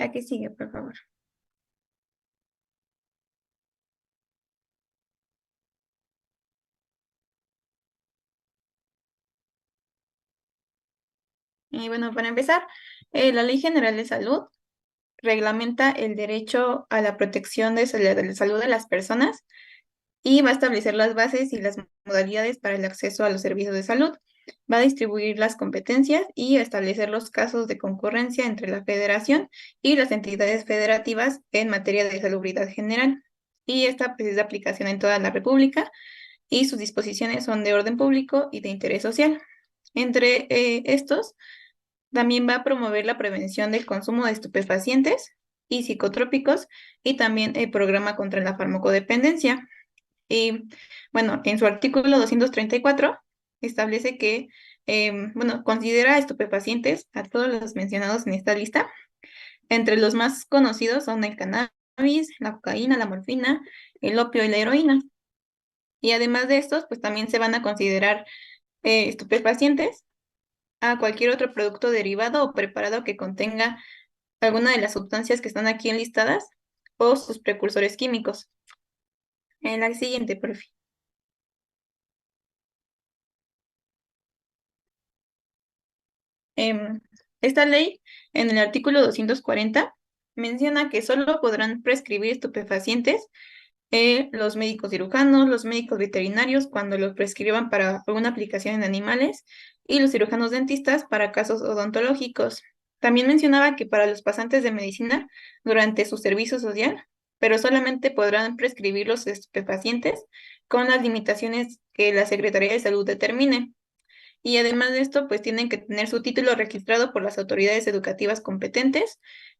La que sigue, por favor. Y bueno, para empezar, la Ley General de Salud reglamenta el derecho a la protección de la salud de las personas y va a establecer las bases y las modalidades para el acceso a los servicios de salud. Va a distribuir las competencias y establecer los casos de concurrencia entre la federación y las entidades federativas en materia de salubridad general. Y esta pues, es de aplicación en toda la República y sus disposiciones son de orden público y de interés social. Entre estos, también va a promover la prevención del consumo de estupefacientes y psicotrópicos y también el programa contra la farmacodependencia. Y bueno, en su artículo 234 establece que, bueno, considera estupefacientes a todos los mencionados en esta lista. Entre los más conocidos son el cannabis, la cocaína, la morfina, el opio y la heroína. Y además de estos, pues también se van a considerar estupefacientes a cualquier otro producto derivado o preparado que contenga alguna de las sustancias que están aquí enlistadas o sus precursores químicos. En la siguiente, profe. Em, Esta ley, en el artículo 240, menciona que solo podrán prescribir estupefacientes los médicos cirujanos, los médicos veterinarios cuando los prescriban para alguna aplicación en animales y los cirujanos dentistas para casos odontológicos. También mencionaba que para los pasantes de medicina durante su servicio social, pero solamente podrán prescribir los estupefacientes con las limitaciones que la Secretaría de Salud determine. Y además de esto, pues tienen que tener su título registrado por las autoridades educativas competentes,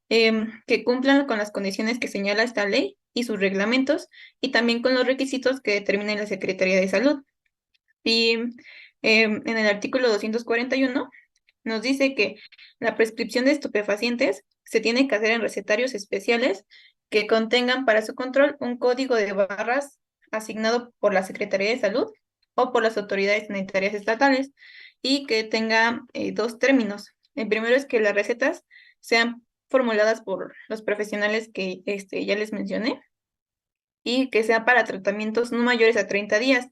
que cumplan con las condiciones que señala esta ley y sus reglamentos, y también con los requisitos que determine la Secretaría de Salud. Y en el artículo 241 nos dice que la prescripción de estupefacientes se tiene que hacer en recetarios especiales que contengan para su control un código de barras asignado por la Secretaría de Salud o por las autoridades sanitarias estatales y que tenga dos términos. El primero es que las recetas sean formuladas por los profesionales que ya les mencioné y que sea para tratamientos no mayores a 30 días.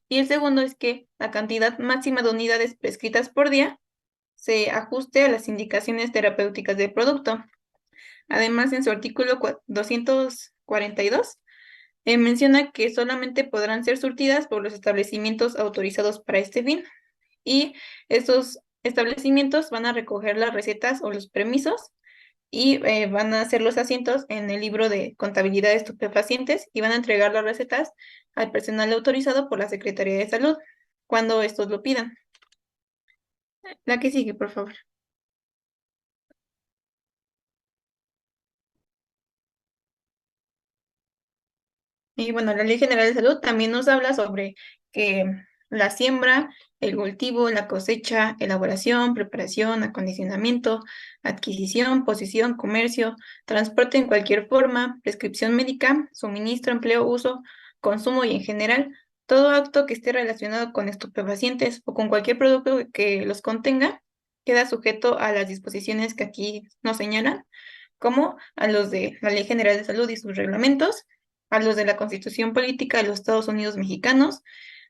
Y el segundo es que la cantidad máxima de unidades prescritas por día se ajuste a las indicaciones terapéuticas del producto. Además, en su artículo 242, menciona que solamente podrán ser surtidas por los establecimientos autorizados para este fin y estos establecimientos van a recoger las recetas o los permisos y van a hacer los asientos en el libro de contabilidad de estupefacientes y van a entregar las recetas al personal autorizado por la Secretaría de Salud cuando estos lo pidan. La que sigue, por favor. Y bueno, la Ley General de Salud también nos habla sobre que la siembra, el cultivo, la cosecha, elaboración, preparación, acondicionamiento, adquisición, posesión, comercio, transporte en cualquier forma, prescripción médica, suministro, empleo, uso, consumo y en general, todo acto que esté relacionado con estupefacientes o con cualquier producto que los contenga, queda sujeto a las disposiciones que aquí nos señalan, como a los de la Ley General de Salud y sus reglamentos, a los de la Constitución Política de los Estados Unidos Mexicanos,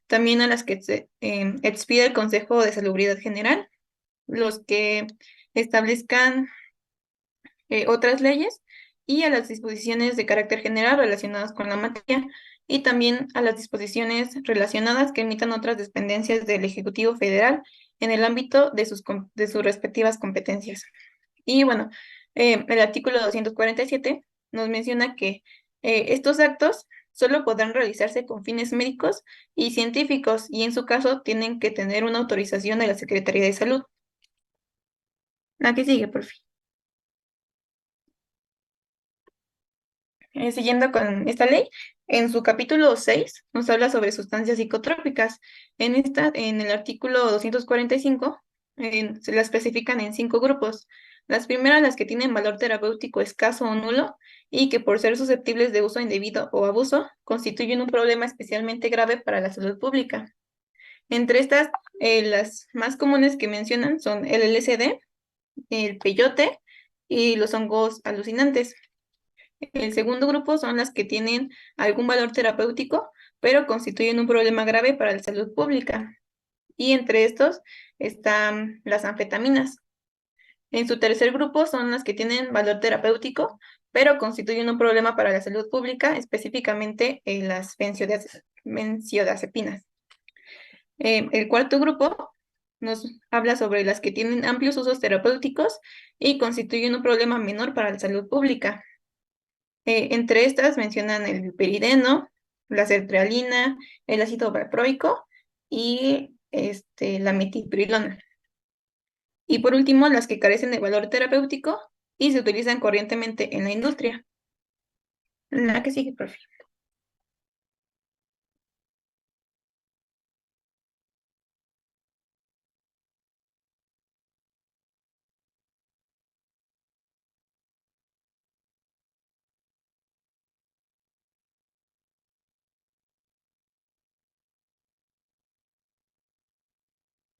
también a las que expide el Consejo de Salubridad General, los que establezcan otras leyes y a las disposiciones de carácter general relacionadas con la materia y también a las disposiciones relacionadas que emitan otras dependencias del Ejecutivo Federal en el ámbito de sus respectivas competencias. Y bueno, el artículo 247 nos menciona que estos actos solo podrán realizarse con fines médicos y científicos y en su caso tienen que tener una autorización de la Secretaría de Salud. La que sigue, por fin. Siguiendo con esta ley, en su capítulo 6 nos habla sobre sustancias psicotrópicas. En el artículo 245 se las especifican en 5 grupos. Las primeras, las que tienen valor terapéutico escaso o nulo y que por ser susceptibles de uso indebido o abuso, constituyen un problema especialmente grave para la salud pública. Entre estas, las más comunes que mencionan son el LSD, el peyote y los hongos alucinantes. El segundo grupo son las que tienen algún valor terapéutico, pero constituyen un problema grave para la salud pública. Y entre estos están las anfetaminas. En su tercer grupo son las que tienen valor terapéutico, pero constituyen un problema para la salud pública, específicamente las benzodiazepinas. El cuarto grupo nos habla sobre las que tienen amplios usos terapéuticos y constituyen un problema menor para la salud pública. Entre estas mencionan el pirideno, la sertralina, el ácido valproico y la metiprilona. Y por último, las que carecen de valor terapéutico y se utilizan corrientemente en la industria. La que sigue, profe.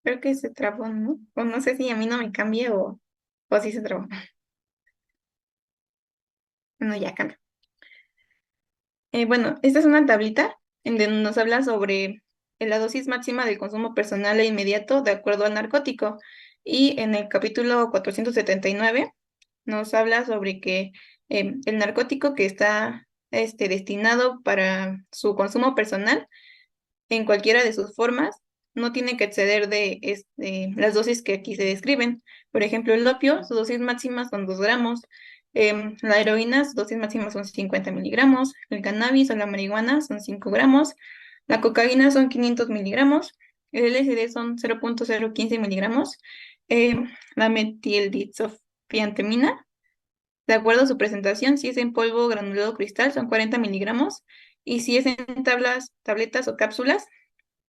Creo que se trabó, ¿no? O no sé si a mí no me cambia o si se trabó. No, ya cambia. Bueno, esta es una tablita en donde nos habla sobre la dosis máxima del consumo personal e inmediato de acuerdo al narcótico. Y en el capítulo 479 nos habla sobre que el narcótico que está destinado para su consumo personal en cualquiera de sus formas no tiene que exceder de las dosis que aquí se describen. Por ejemplo, el opio, su dosis máxima son 2 gramos. La heroína, su dosis máxima son 50 miligramos. El cannabis o la marihuana son 5 gramos. La cocaína son 500 miligramos. El LSD son 0.015 miligramos. La metildizofiantemina, de acuerdo a su presentación, si es en polvo, granulado, cristal, son 40 miligramos. Y si es en tabletas o cápsulas,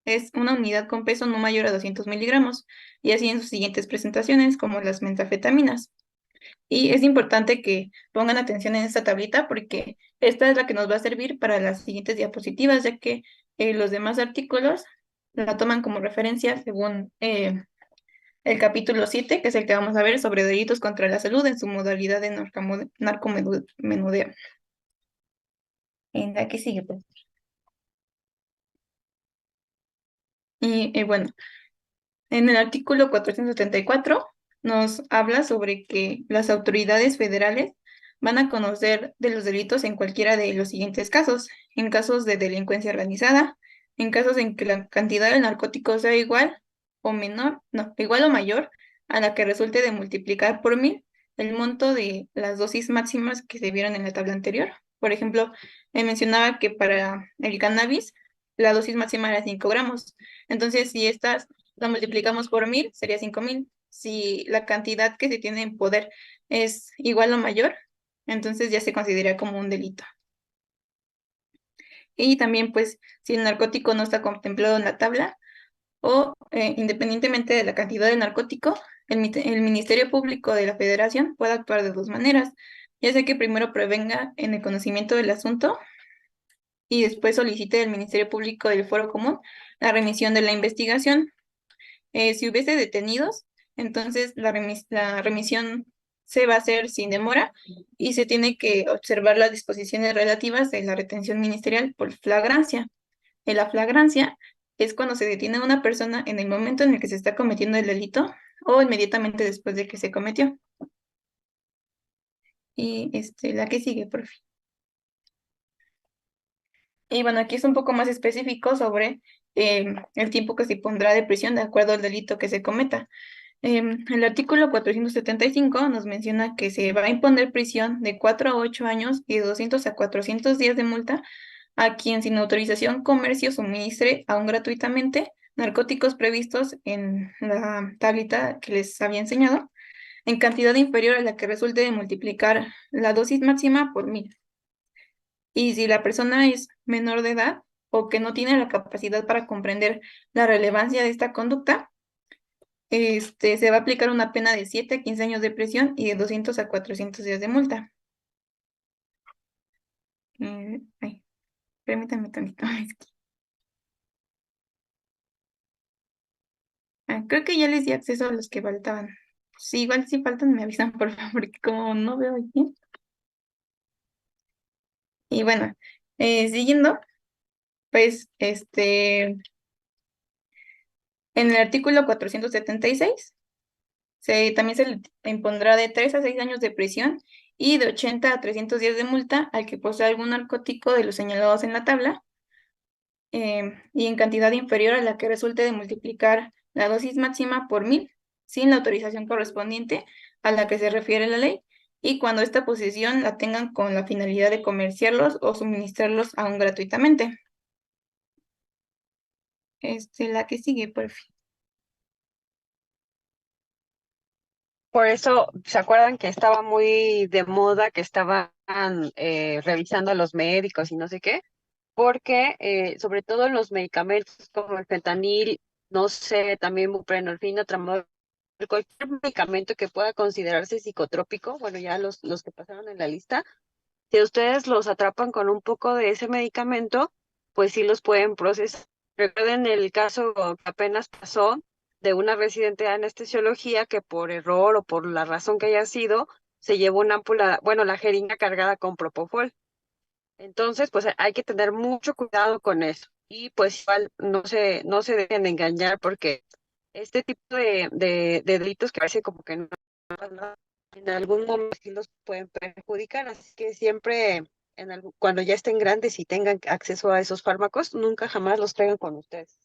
es una unidad con peso no mayor a 200 miligramos, y así en sus siguientes presentaciones, como las metanfetaminas. Y es importante que pongan atención en esta tablita porque esta es la que nos va a servir para las siguientes diapositivas, ya que los demás artículos la toman como referencia según el capítulo 7, que es el que vamos a ver sobre delitos contra la salud en su modalidad de narcomenudeo. En la que sigue, pues. Y bueno, en el artículo 474 nos habla sobre que las autoridades federales van a conocer de los delitos en cualquiera de los siguientes casos: en casos de delincuencia organizada, en casos en que la cantidad de narcóticos sea igual o menor, no, igual o mayor a la que resulte de multiplicar por 1000 el monto de las dosis máximas que se vieron en la tabla anterior. Por ejemplo, mencionaba que para el cannabis la dosis máxima era 5 gramos. Entonces, si estas lo multiplicamos por 1000, sería 5000. Si la cantidad que se tiene en poder es igual o mayor, entonces ya se considera como un delito. Y también, pues, si el narcótico no está contemplado en la tabla o independientemente de la cantidad de narcótico, el Ministerio Público de la Federación puede actuar de dos maneras, ya sea que primero prevenga en el conocimiento del asunto y después solicite del Ministerio Público del Foro Común la remisión de la investigación. Si hubiese detenidos, entonces la remisión se va a hacer sin demora y se tiene que observar las disposiciones relativas de la retención ministerial por flagrancia. En la flagrancia es cuando se detiene a una persona en el momento en el que se está cometiendo el delito o inmediatamente después de que se cometió. Y la que sigue, por fin. Y bueno, aquí es un poco más específico sobre el tiempo que se pondrá de prisión de acuerdo al delito que se cometa. El artículo 475 nos menciona que se va a imponer prisión de 4 a 8 años y de 200 a 400 días de multa a quien sin autorización comercio suministre aún gratuitamente narcóticos previstos en la tablita que les había enseñado en cantidad inferior a la que resulte de multiplicar la dosis máxima por 1000. Y si la persona es menor de edad o que no tiene la capacidad para comprender la relevancia de esta conducta, se va a aplicar una pena de 7 a 15 años de prisión y de 200 a 400 días de multa. Ay, permítanme tantito. Creo que ya les di acceso a los que faltaban. Sí, igual si faltan me avisan, por favor, porque como no veo aquí. Y bueno, siguiendo, pues, en el artículo 476 también se le impondrá de 3 a 6 años de prisión y de 80 a 300 días de multa al que posea algún narcótico de los señalados en la tabla, y en cantidad inferior a la que resulte de multiplicar la dosis máxima por 1000, sin la autorización correspondiente a la que se refiere la ley, y cuando esta posesión la tengan con la finalidad de comerciarlos o suministrarlos aún gratuitamente. La que sigue, por fin. Por eso, ¿se acuerdan que estaba muy de moda que estaban revisando a los médicos y no sé qué? Porque sobre todo los medicamentos como el fentanil, no sé, también buprenorfina, tramadol, cualquier medicamento que pueda considerarse psicotrópico, bueno, ya los que pasaron en la lista, si ustedes los atrapan con un poco de ese medicamento, pues sí los pueden procesar. Recuerden el caso que apenas pasó de una residente de anestesiología que por error o por la razón que haya sido, se llevó una ámpula, bueno, la jeringa cargada con propofol. Entonces, pues hay que tener mucho cuidado con eso. Y pues igual no se dejen engañar porque este tipo de delitos que parece como que no, en algún momento sí los pueden perjudicar. Así que siempre, cuando ya estén grandes y tengan acceso a esos fármacos, nunca jamás los traigan con ustedes.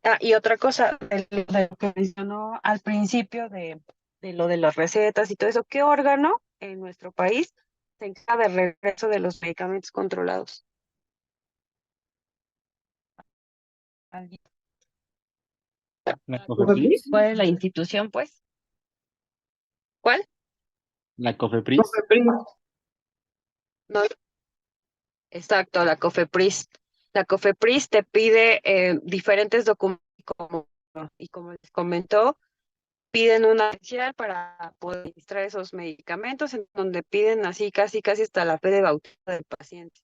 Ah, y otra cosa, de lo que mencionó al principio de lo de las recetas y todo eso, ¿qué órgano en nuestro país se encarga del regreso de los medicamentos controlados? ¿Alguien? La COFEPRIS. ¿Cuál es la institución, pues? ¿Cuál? La COFEPRIS. No, exacto, la COFEPRIS. La COFEPRIS te pide diferentes documentos y como les comentó, piden una credencial para poder administrar esos medicamentos, en donde piden así casi casi hasta la fe de bautismo del paciente.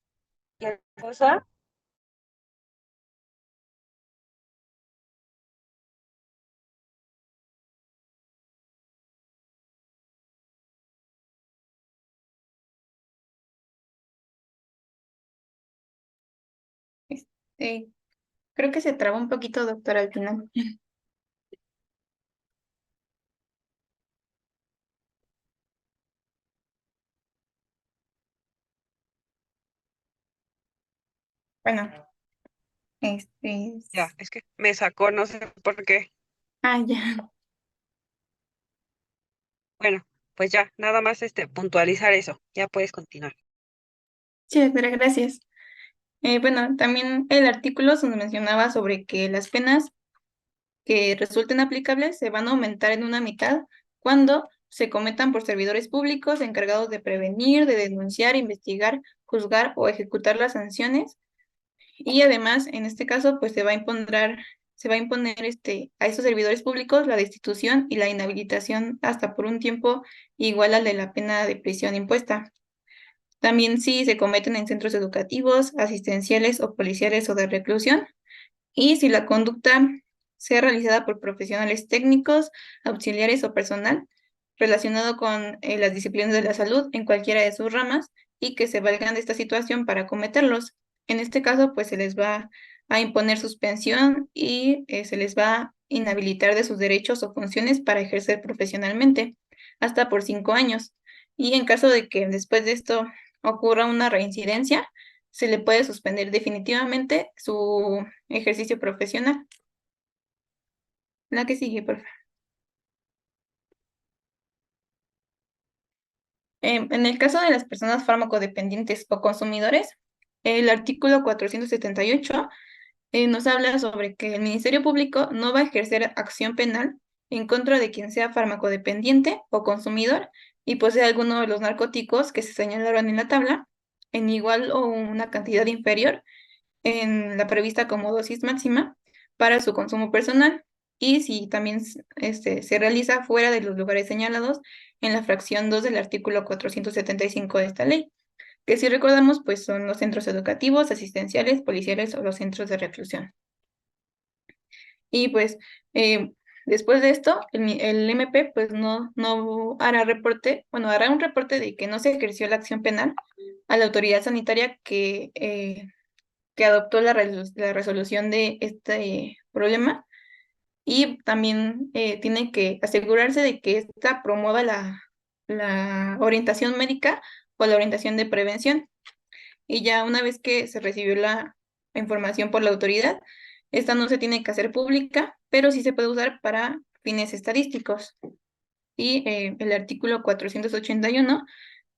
Y la cosa, Este, Creo que se traba un poquito, doctor, al final. Bueno, ya, es que me sacó, no sé por qué. ya. Bueno, pues ya, nada más puntualizar eso. Ya puedes continuar. Sí, doctora, gracias. Bueno, también el artículo se nos mencionaba sobre que las penas que resulten aplicables se van a aumentar en una mitad cuando se cometan por servidores públicos encargados de prevenir, de denunciar, investigar, juzgar o ejecutar las sanciones. Y además, en este caso, pues se va a imponer a esos servidores públicos la destitución y la inhabilitación hasta por un tiempo igual al de la pena de prisión impuesta. También si se cometen en centros educativos, asistenciales o policiales o de reclusión, y si la conducta sea realizada por profesionales técnicos, auxiliares o personal relacionado con las disciplinas de la salud en cualquiera de sus ramas y que se valgan de esta situación para cometerlos. En este caso, pues se les va a imponer suspensión y se les va a inhabilitar de sus derechos o funciones para ejercer profesionalmente, hasta por 5 años. Y en caso de que después de esto ocurra una reincidencia, se le puede suspender definitivamente su ejercicio profesional. La que sigue, por favor. En el caso de las personas farmacodependientes o consumidores, el artículo 478 nos habla sobre que el Ministerio Público no va a ejercer acción penal en contra de quien sea farmacodependiente o consumidor y posee alguno de los narcóticos que se señalaron en la tabla en igual o una cantidad inferior en la prevista como dosis máxima para su consumo personal, y si también se realiza fuera de los lugares señalados en la fracción 2 del artículo 475 de esta ley, que si recordamos, pues son los centros educativos, asistenciales, policiales o los centros de reclusión. Y pues después de esto, el MP pues no hará reporte, bueno, hará un reporte de que no se ejerció la acción penal a la autoridad sanitaria que adoptó la resolución de este problema, y también tiene que asegurarse de que ésta promueva la orientación médica o la orientación de prevención. Y ya una vez que se recibió la información por la autoridad, esta no se tiene que hacer pública, pero sí se puede usar para fines estadísticos. Y el artículo 481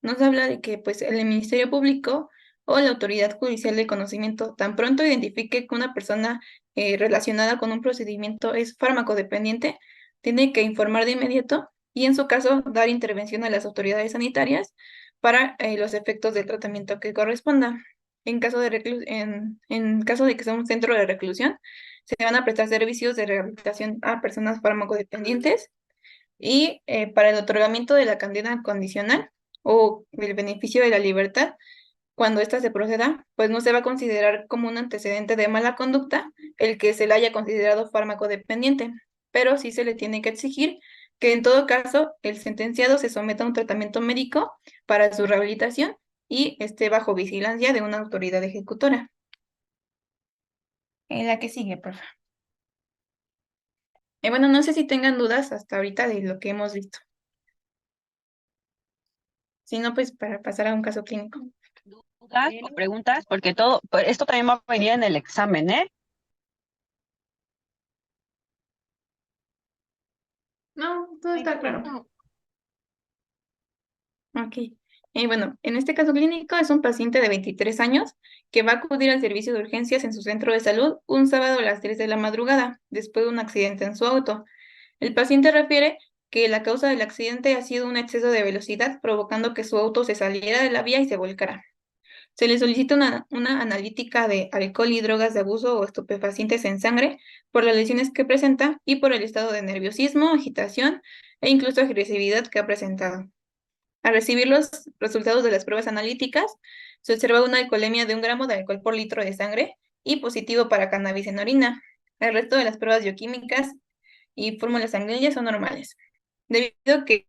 nos habla de que pues, el Ministerio Público o la autoridad judicial de conocimiento tan pronto identifique que una persona relacionada con un procedimiento es fármacodependiente, tiene que informar de inmediato y en su caso dar intervención a las autoridades sanitarias para los efectos del tratamiento que corresponda. En caso de en caso de que sea un centro de reclusión, se van a prestar servicios de rehabilitación a personas fármacodependientes, y para el otorgamiento de la condena condicional o el beneficio de la libertad, cuando ésta se proceda, pues no se va a considerar como un antecedente de mala conducta el que se le haya considerado fármaco dependiente, pero sí se le tiene que exigir que en todo caso el sentenciado se someta a un tratamiento médico para su rehabilitación y esté bajo vigilancia de una autoridad ejecutora. En la que sigue, por favor. Bueno, no sé si tengan dudas hasta ahorita de lo que hemos visto. Si no, pues para pasar a un caso clínico. ¿Dudas o preguntas? Porque pues, esto también va a venir en el examen, ¿eh? No, todo está claro. Ok. Bueno, en este caso clínico es un paciente de 23 años que va a acudir al servicio de urgencias en su centro de salud un sábado a las 3 de la madrugada, después de un accidente en su auto. El paciente refiere que la causa del accidente ha sido un exceso de velocidad, provocando que su auto se saliera de la vía y se volcara. Se le solicita una analítica de alcohol y drogas de abuso o estupefacientes en sangre por las lesiones que presenta y por el estado de nerviosismo, agitación e incluso agresividad que ha presentado. Al recibir los resultados de las pruebas analíticas, se observa una alcoholemia de 1 gramo de alcohol por litro de sangre y positivo para cannabis en orina. El resto de las pruebas bioquímicas y fórmulas sanguíneas son normales. Debido a que el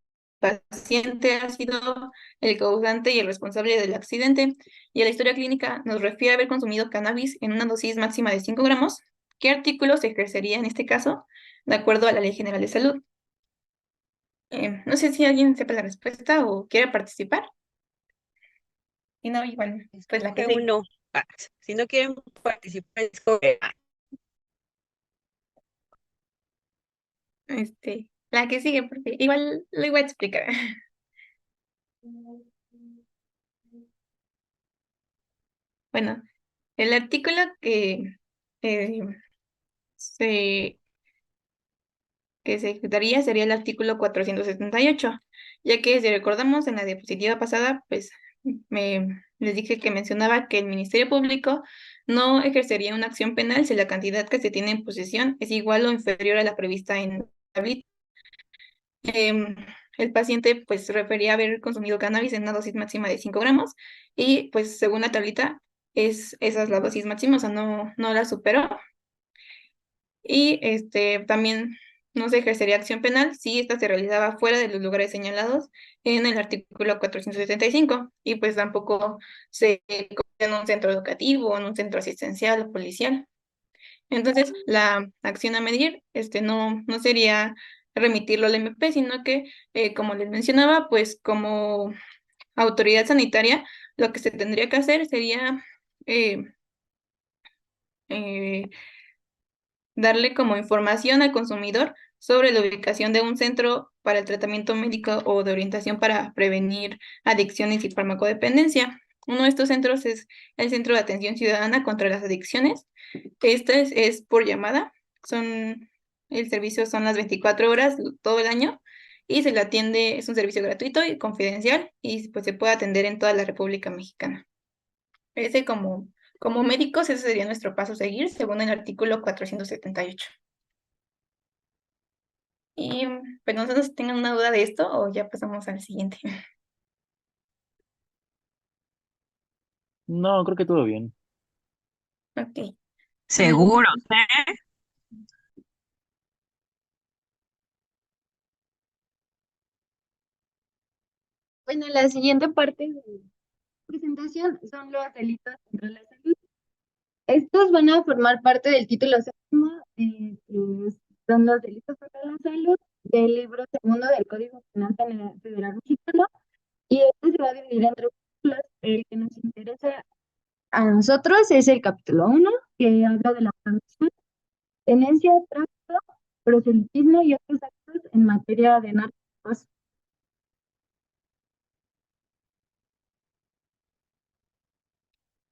paciente ha sido el causante y el responsable del accidente, y a la historia clínica nos refiere haber consumido cannabis en una dosis máxima de 5 gramos, ¿qué artículo se ejercería en este caso de acuerdo a la Ley General de Salud? No sé si alguien sepa la respuesta o quiere participar. Y no, igual, pues la que Escoge sigue. uno. Ah, si no quieren participar, escoge. La que sigue, porque igual lo iba a explicar. Bueno, el artículo eh, se, que se ejecutaría sería el artículo 478, ya que si recordamos en la diapositiva pasada, pues les dije que mencionaba que el Ministerio Público no ejercería una acción penal si la cantidad que se tiene en posesión es igual o inferior a la prevista en la tablita. Em, el paciente pues refería haber consumido cannabis en una dosis máxima de 5 gramos y pues según la tablita esa es la dosis máxima, o sea, no la superó. Y también no se ejercería acción penal si ésta se realizaba fuera de los lugares señalados en el artículo 475 y pues tampoco se en un centro educativo o en un centro asistencial o policial. Entonces, la acción a medir no sería remitirlo al MP, sino que, como les mencionaba, pues como autoridad sanitaria, lo que se tendría que hacer sería eh, eh, darle como información al consumidor sobre la ubicación de un centro para el tratamiento médico o de orientación para prevenir adicciones y farmacodependencia. Uno de estos centros es el Centro de Atención Ciudadana contra las Adicciones. Este es por llamada, el servicio son las 24 horas todo el año y se le atiende, es un servicio gratuito y confidencial y pues se puede atender en toda la República Mexicana. Ese como médicos, ese sería nuestro paso a seguir según el artículo 478. Y pues no sé si tengan una duda de esto o ya pasamos al siguiente. No, creo que todo bien. Ok. Seguro, ¿eh? Bueno, la siguiente parte de la presentación son los delitos contra la salud. Estos van a formar parte del título séptimo, que son los delitos contra la salud del libro segundo del Código Penal Federal Mexicano, y esto se va a dividir en tres capítulos. El que nos interesa a nosotros es el capítulo 1, que habla de la prevención, tenencia, tráfico, proselitismo y otros actos en materia de narcotráfico.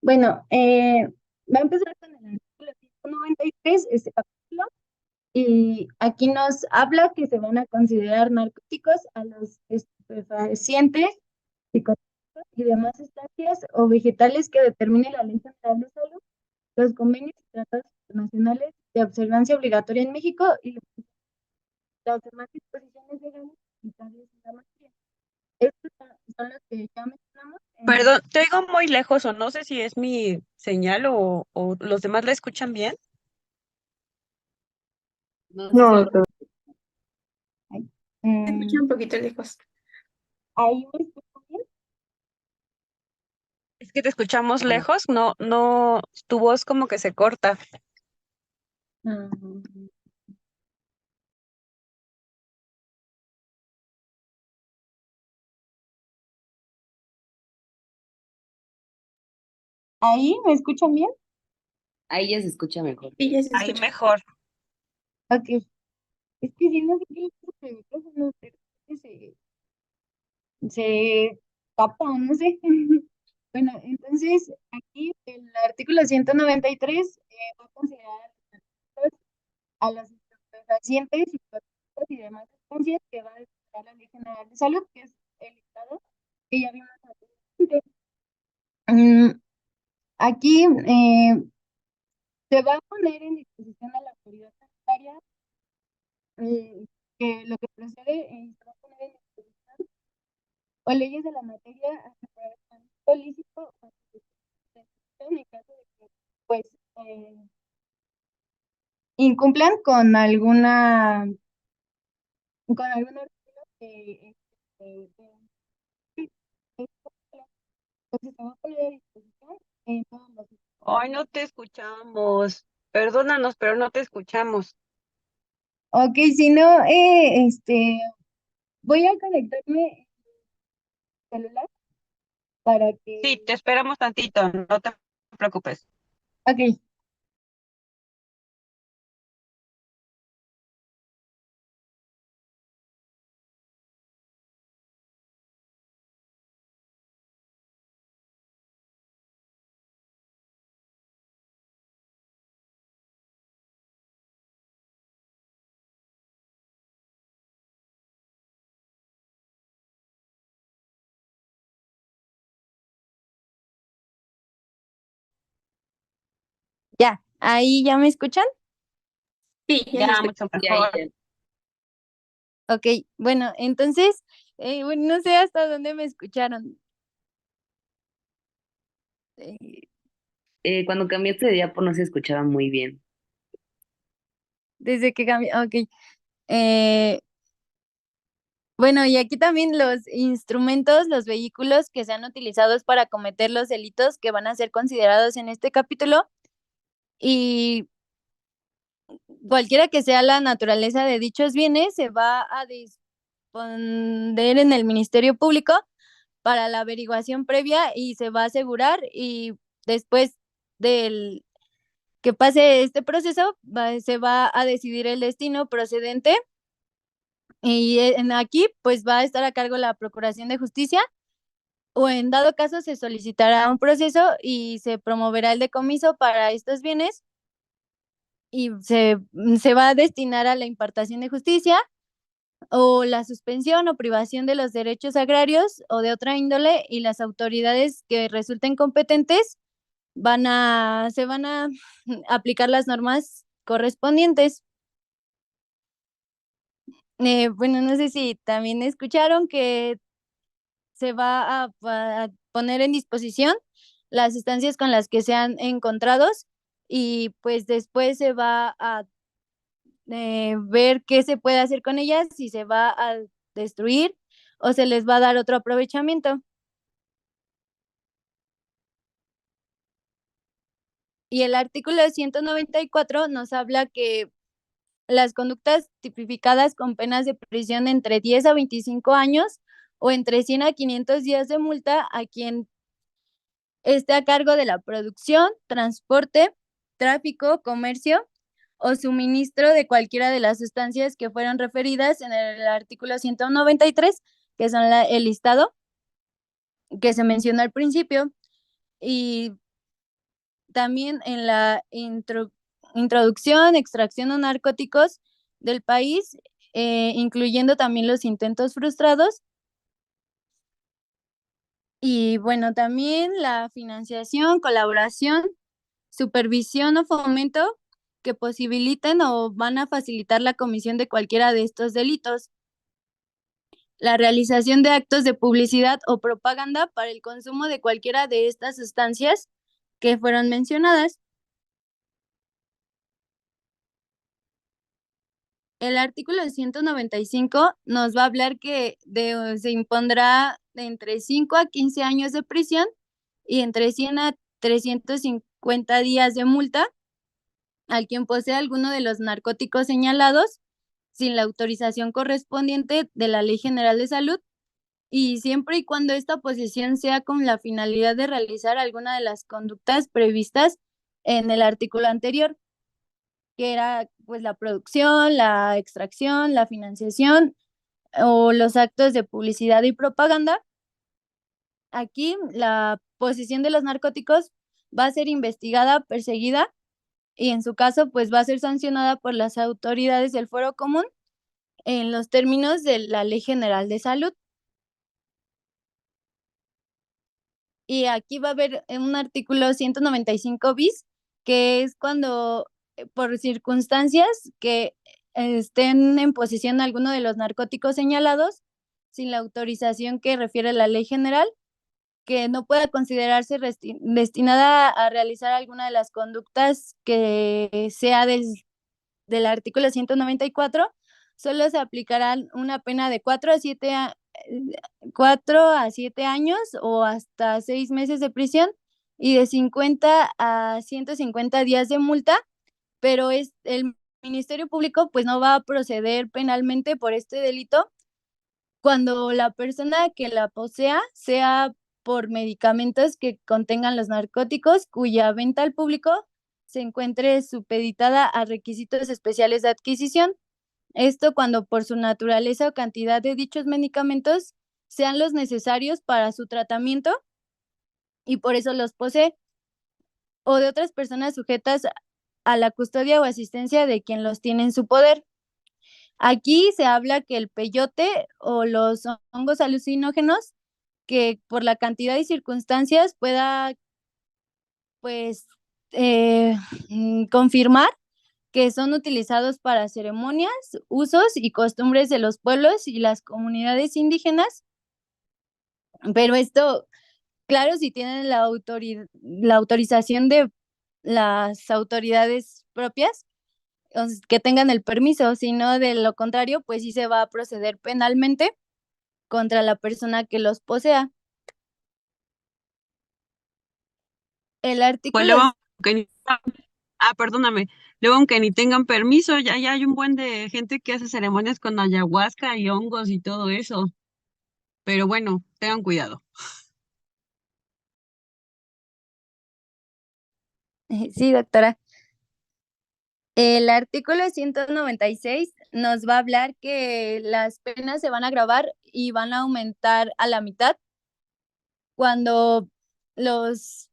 Bueno, va a empezar con el artículo 193, este capítulo, y aquí nos habla que se van a considerar narcóticos a los estupefacientes, psicotrópicos y demás sustancias o vegetales que determine la Ley General de Salud, los convenios y tratados internacionales de observancia obligatoria en México y las demás disposiciones legales aplicables en la materia. Estos son los que ya mencionamos. Perdón, te oigo muy lejos o no sé si es mi señal o los demás la escuchan bien. No, Ahí, me escuché un poquito lejos. ahí me escuchan bien. Es que te escuchamos lejos, no, tu voz como que se corta. Ahí me escuchan bien. Ahí ya se escucha mejor. Sí, ya se Ahí escucha. mejor. Ok. Es que si no sé qué le pasa al micrófono, pero se tapa, no sé. Bueno, entonces aquí el artículo 193 va a considerar a los estupefacientes, psicotrópicos y demás sustancias que va a declarar la Ley General de Salud, que es el Estado, que ya vimos anteriormente. Aquí se va a poner en disposición a la autoridad sanitaria que lo que procede se va a poner en disposición o leyes de la materia ilícito o en el caso de que pues incumplan con algún artículo entonces se va a poner a disposición en todos los. Ay, no te escuchamos. Perdónanos, pero no te escuchamos. Ok, si no, voy a conectarme el celular para que. Sí, te esperamos tantito, no te preocupes. Ok. Ya, ahí ya me escuchan. Sí, ya se Ya, escucha. mucho Sí, ahí mejor. ya. Ok, bueno, entonces, bueno, no sé hasta dónde me escucharon. Cuando cambiaste de diapo no se escuchaba muy bien. Desde que cambié, ok. Eh, bueno, y aquí también los instrumentos, los vehículos que sean utilizados para cometer los delitos que van a ser considerados en este capítulo, y cualquiera que sea la naturaleza de dichos bienes, se va a disponer en el Ministerio Público para la averiguación previa y se va a asegurar, y después del que pase este proceso se va a decidir el destino procedente, y aquí pues va a estar a cargo la Procuración de Justicia, o en dado caso se solicitará un proceso y se promoverá el decomiso para estos bienes, y se va a destinar a la impartación de justicia o la suspensión o privación de los derechos agrarios o de otra índole, y las autoridades que resulten competentes se van a aplicar las normas correspondientes. Bueno, no sé si también escucharon que se va a poner en disposición las estancias con las que sean encontrados, y pues después se va a ver qué se puede hacer con ellas, si se va a destruir o se les va a dar otro aprovechamiento. Y el artículo 194 nos habla que las conductas tipificadas con penas de prisión entre 10 a 25 años o entre 100 a 500 días de multa a quien esté a cargo de la producción, transporte, tráfico, comercio o suministro de cualquiera de las sustancias que fueron referidas en el artículo 193, que son el listado que se mencionó al principio, y también en la introducción, extracción de narcóticos del país, incluyendo también los intentos frustrados. Y bueno, también la financiación, colaboración, supervisión o fomento que posibiliten o van a facilitar la comisión de cualquiera de estos delitos. La realización de actos de publicidad o propaganda para el consumo de cualquiera de estas sustancias que fueron mencionadas. El artículo 195 nos va a hablar que se impondrá de entre 5 a 15 años de prisión y entre 100 a 350 días de multa al quien posea alguno de los narcóticos señalados sin la autorización correspondiente de la Ley General de Salud y siempre y cuando esta posesión sea con la finalidad de realizar alguna de las conductas previstas en el artículo anterior, que era pues la producción, la extracción, la financiación o los actos de publicidad y propaganda. Aquí la posesión de los narcóticos va a ser investigada, perseguida y en su caso pues va a ser sancionada por las autoridades del Fuero Común en los términos de la Ley General de Salud. Y aquí va a haber un artículo 195 bis, que es cuando por circunstancias que estén en posesión de alguno de los narcóticos señalados, sin la autorización que refiere la ley general, que no pueda considerarse destinada a realizar alguna de las conductas que sea del artículo 194, solo se aplicarán una pena de 4 a 7 años o hasta 6 meses de prisión y de 50 a 150 días de multa, pero el Ministerio Público pues no va a proceder penalmente por este delito cuando la persona que la posea sea por medicamentos que contengan los narcóticos cuya venta al público se encuentre supeditada a requisitos especiales de adquisición. Esto cuando por su naturaleza o cantidad de dichos medicamentos sean los necesarios para su tratamiento y por eso los posee, o de otras personas sujetas a la custodia o asistencia de quien los tiene en su poder. Aquí se habla que el peyote o los hongos alucinógenos, que por la cantidad y circunstancias pueda pues confirmar que son utilizados para ceremonias, usos y costumbres de los pueblos y las comunidades indígenas, pero esto, claro, si tienen la autorización de las autoridades propias, que tengan el permiso, si no, de lo contrario, pues sí se va a proceder penalmente contra la persona que los posea. El Pues artículo luego, perdóname, luego aunque ni tengan permiso, ya hay un buen de gente que hace ceremonias con ayahuasca y hongos y todo eso. Pero bueno, tengan cuidado. Sí, doctora. El artículo 196 nos va a hablar que las penas se van a agravar y van a aumentar a la mitad cuando los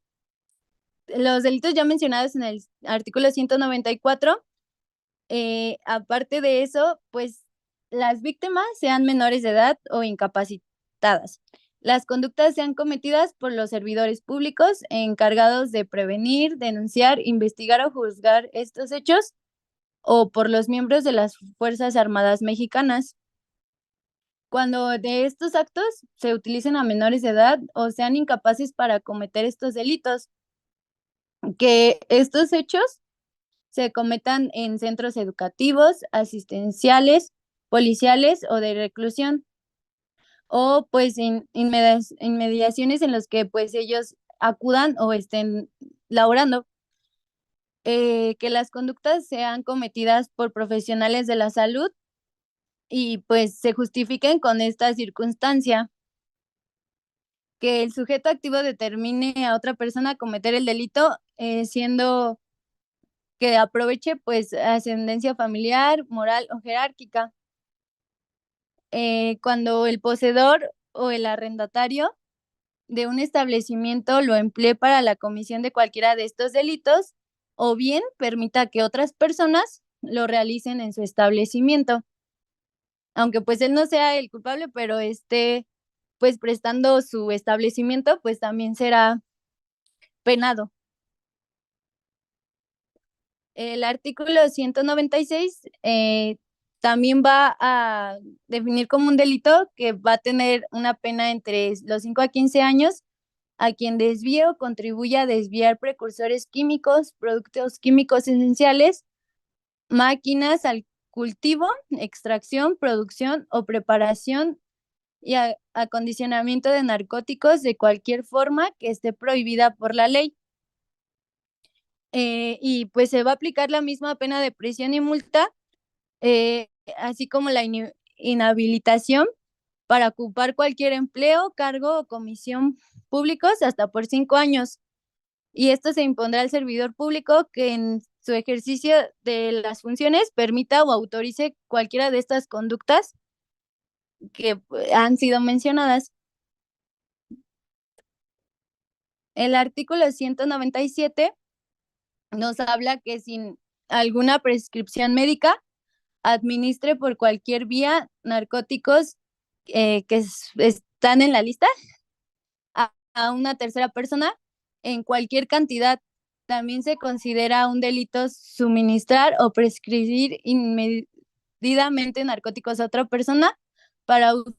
delitos ya mencionados en el artículo 194, aparte de eso, pues las víctimas sean menores de edad o incapacitadas. Las conductas sean cometidas por los servidores públicos encargados de prevenir, denunciar, investigar o juzgar estos hechos o por los miembros de las Fuerzas Armadas Mexicanas. Cuando de estos actos se utilicen a menores de edad o sean incapaces para cometer estos delitos, que estos hechos se cometan en centros educativos, asistenciales, policiales o de reclusión, o pues inmediaciones en las que pues ellos acudan o estén laborando. Que las conductas sean cometidas por profesionales de la salud y pues se justifiquen con esta circunstancia. Que el sujeto activo determine a otra persona a cometer el delito, siendo que aproveche pues ascendencia familiar, moral o jerárquica. Cuando el poseedor o el arrendatario de un establecimiento lo emplee para la comisión de cualquiera de estos delitos, o bien permita que otras personas lo realicen en su establecimiento, aunque pues él no sea el culpable, pero pues prestando su establecimiento, pues también será penado. El artículo 196 también va a definir como un delito que va a tener una pena entre los 5 a 15 años a quien desvíe o contribuya a desviar precursores químicos, productos químicos esenciales, máquinas al cultivo, extracción, producción o preparación y acondicionamiento de narcóticos de cualquier forma que esté prohibida por la ley. Y pues se va a aplicar la misma pena de prisión y multa, así como la inhabilitación para ocupar cualquier empleo, cargo o comisión públicos hasta por 5 años. Y esto se impondrá al servidor público que en su ejercicio de las funciones permita o autorice cualquiera de estas conductas que han sido mencionadas. El artículo 197 nos habla que sin alguna prescripción médica administre por cualquier vía narcóticos que están en la lista a una tercera persona en cualquier cantidad. También se considera un delito suministrar o prescribir inmedidamente narcóticos a otra persona para uso